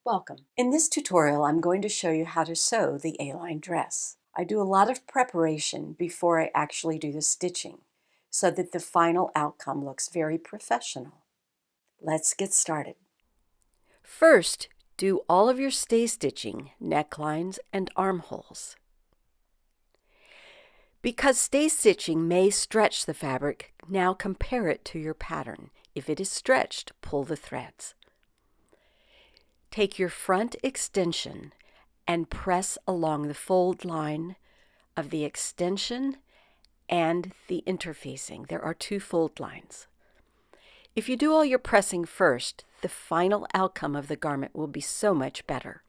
Welcome. In this tutorial, I'm going to show you how to sew the A-line dress. I do a lot of preparation before I actually do the stitching so that the final outcome looks very professional. Let's get started. First, do all of your stay stitching, necklines, and armholes. Because stay stitching may stretch the fabric, now compare it to your pattern. If it is stretched, pull the threads. Take your front extension and press along the fold line of the extension and the interfacing. There are two fold lines. If you do all your pressing first, the final outcome of the garment will be so much better.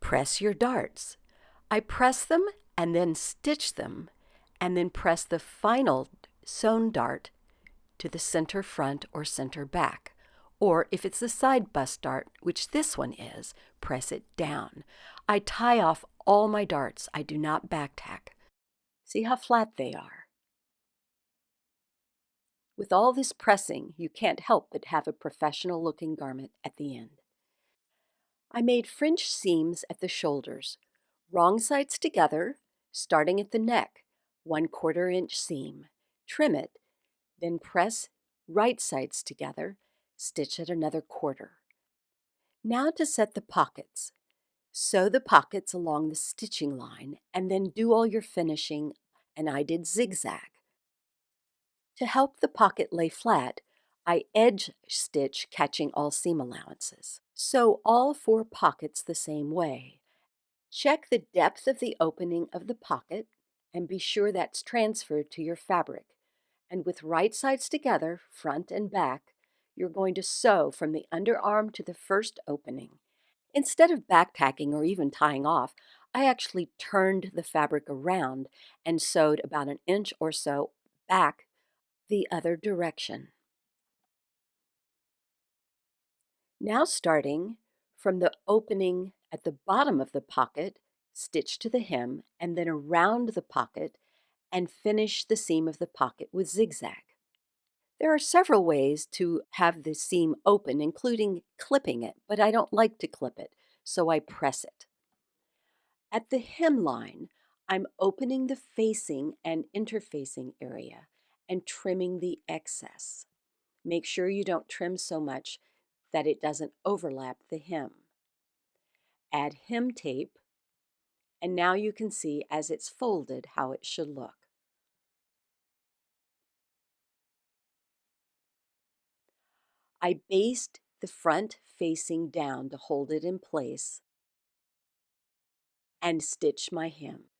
Press your darts. I press them and then stitch them, and then press the final sewn dart to the center front or center back. Or if it's the side bust dart, which this one is, press it down. I tie off all my darts. I do not back tack. See how flat they are. With all this pressing, you can't help but have a professional looking garment at the end. I made French seams at the shoulders, wrong sides together, starting at the neck, 1/4 inch seam. Trim it, then press right sides together, stitch at another 1/4. Now to set the pockets. Sew the pockets along the stitching line and then do all your finishing, and I did zigzag. To help the pocket lay flat, I edge stitch catching all seam allowances. Sew all 4 pockets the same way. Check the depth of the opening of the pocket and be sure that's transferred to your fabric. And with right sides together, front and back, you're going to sew from the underarm to the first opening. Instead of back tacking or even tying off, I actually turned the fabric around and sewed about 1 inch or so back the other direction. Now starting from the opening at the bottom of the pocket, stitch to the hem and then around the pocket and finish the seam of the pocket with zigzag. There are several ways to have the seam open, including clipping it, but I don't like to clip it, so I press it. At the hemline, I'm opening the facing and interfacing area and trimming the excess. Make sure you don't trim so much that it doesn't overlap the hem. Add hem tape, and now you can see as it's folded how it should look. I baste the front facing down to hold it in place and stitch my hem.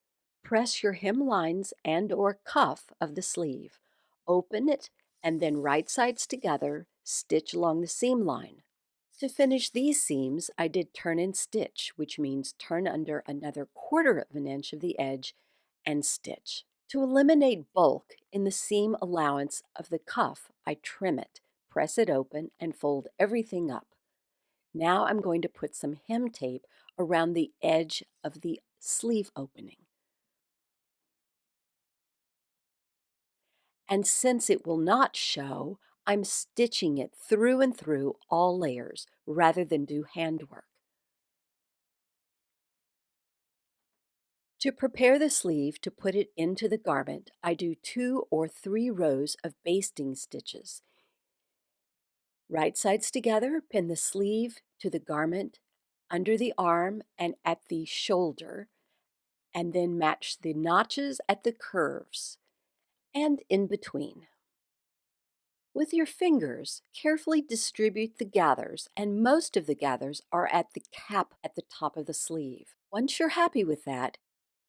Press your hem lines and or cuff of the sleeve. Open it and then right sides together, stitch along the seam line. To finish these seams, I did turn and stitch, which means turn under another 1/4 of an inch of the edge and stitch. To eliminate bulk in the seam allowance of the cuff, I trim it, press it open, and fold everything up. Now I'm going to put some hem tape around the edge of the sleeve opening. And since it will not show, I'm stitching it through and through all layers rather than do handwork. To prepare the sleeve to put it into the garment, I do 2 or 3 rows of basting stitches. Right sides together, pin the sleeve to the garment under the arm and at the shoulder, and then match the notches at the curves and in between. With your fingers, carefully distribute the gathers, and most of the gathers are at the cap at the top of the sleeve. Once you're happy with that,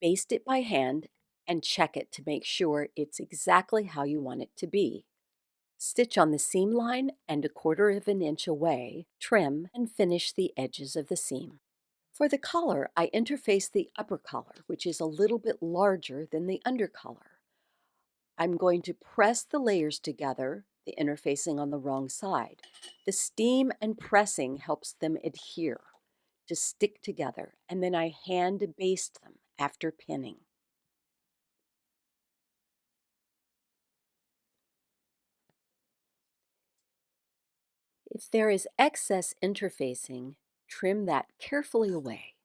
baste it by hand and check it to make sure it's exactly how you want it to be. Stitch on the seam line and 1/4 of an inch away, trim, and finish the edges of the seam. For the collar, I interface the upper collar, which is a little bit larger than the under collar. I'm going to press the layers together, the interfacing on the wrong side. The steam and pressing helps them adhere to stick together, and then I hand baste them after pinning. If there is excess interfacing, Trim that carefully away.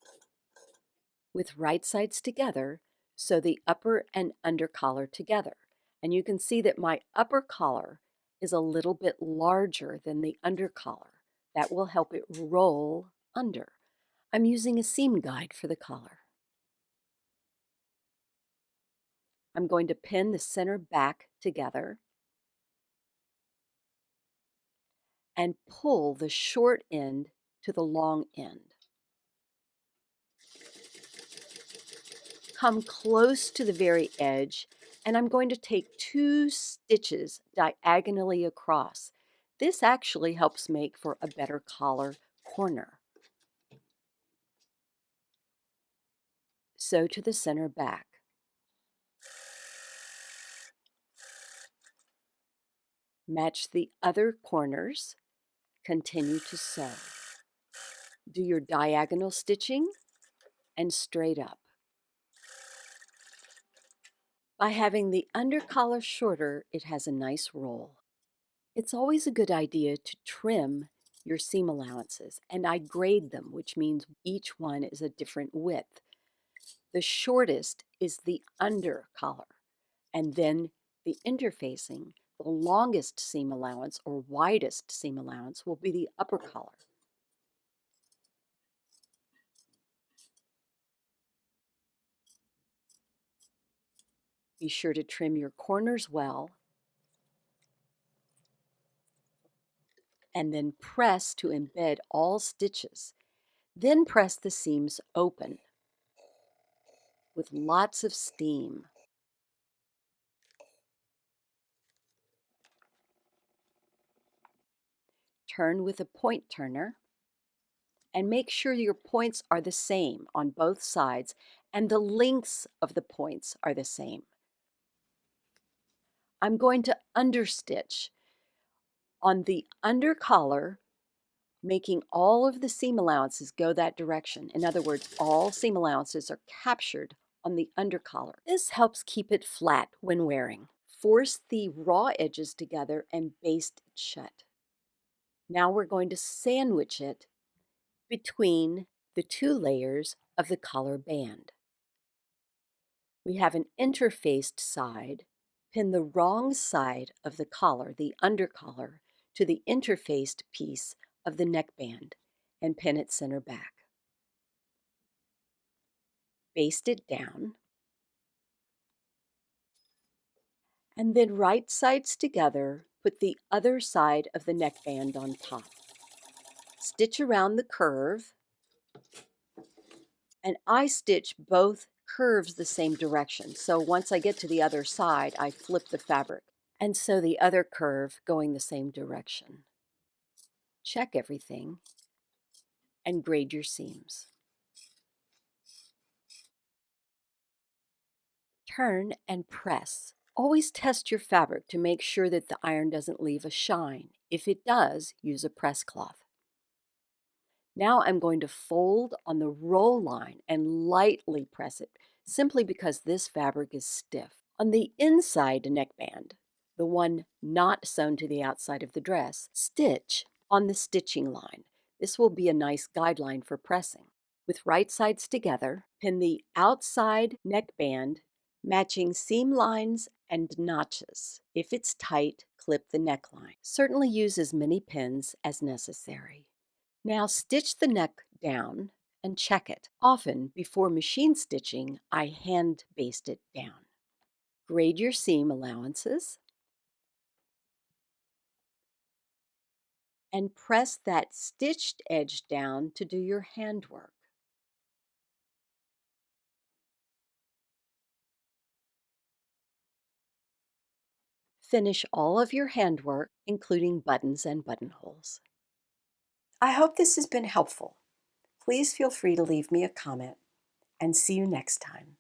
With right sides together, sew the upper and under collar together. And you can see that my upper collar is a little bit larger than the under collar. That will help it roll under. I'm using a seam guide for the collar. I'm going to pin the center back together and pull the short end to the long end. Come close to the very edge, and I'm going to take 2 stitches diagonally across. This actually helps make for a better collar corner. Sew to the center back. Match the other corners. Continue to sew. Do your diagonal stitching and straight up. By having the under collar shorter, it has a nice roll. It's always a good idea to trim your seam allowances, and I grade them, which means each one is a different width. The shortest is the under collar, and then the interfacing, the longest seam allowance or widest seam allowance will be the upper collar. Be sure to trim your corners well, and then press to embed all stitches. Then press the seams open with lots of steam. Turn with a point turner and make sure your points are the same on both sides and the lengths of the points are the same. I'm going to understitch on the under collar, making all of the seam allowances go that direction. In other words, all seam allowances are captured on the under collar. This helps keep it flat when wearing. Force the raw edges together and baste it shut. Now we're going to sandwich it between the 2 layers of the collar band. We have an interfaced side. Pin the wrong side of the collar, the under collar, to the interfaced piece of the neckband and pin it center back. Baste it down, and then right sides together, put the other side of the neckband on top. Stitch around the curve, and I stitch both curves the same direction. So once I get to the other side, I flip the fabric and sew the other curve going the same direction. Check everything and grade your seams. Turn and press. Always test your fabric to make sure that the iron doesn't leave a shine. If it does, use a press cloth. Now I'm going to fold on the roll line and lightly press it, simply because this fabric is stiff. On the inside neckband, the one not sewn to the outside of the dress, stitch on the stitching line. This will be a nice guideline for pressing. With right sides together, pin the outside neckband, matching seam lines and notches. If it's tight, clip the neckline. Certainly use as many pins as necessary. Now stitch the neck down and check it. Often, before machine stitching, I hand baste it down. Grade your seam allowances and press that stitched edge down to do your handwork. Finish all of your handwork, including buttons and buttonholes. I hope this has been helpful. Please feel free to leave me a comment, and see you next time.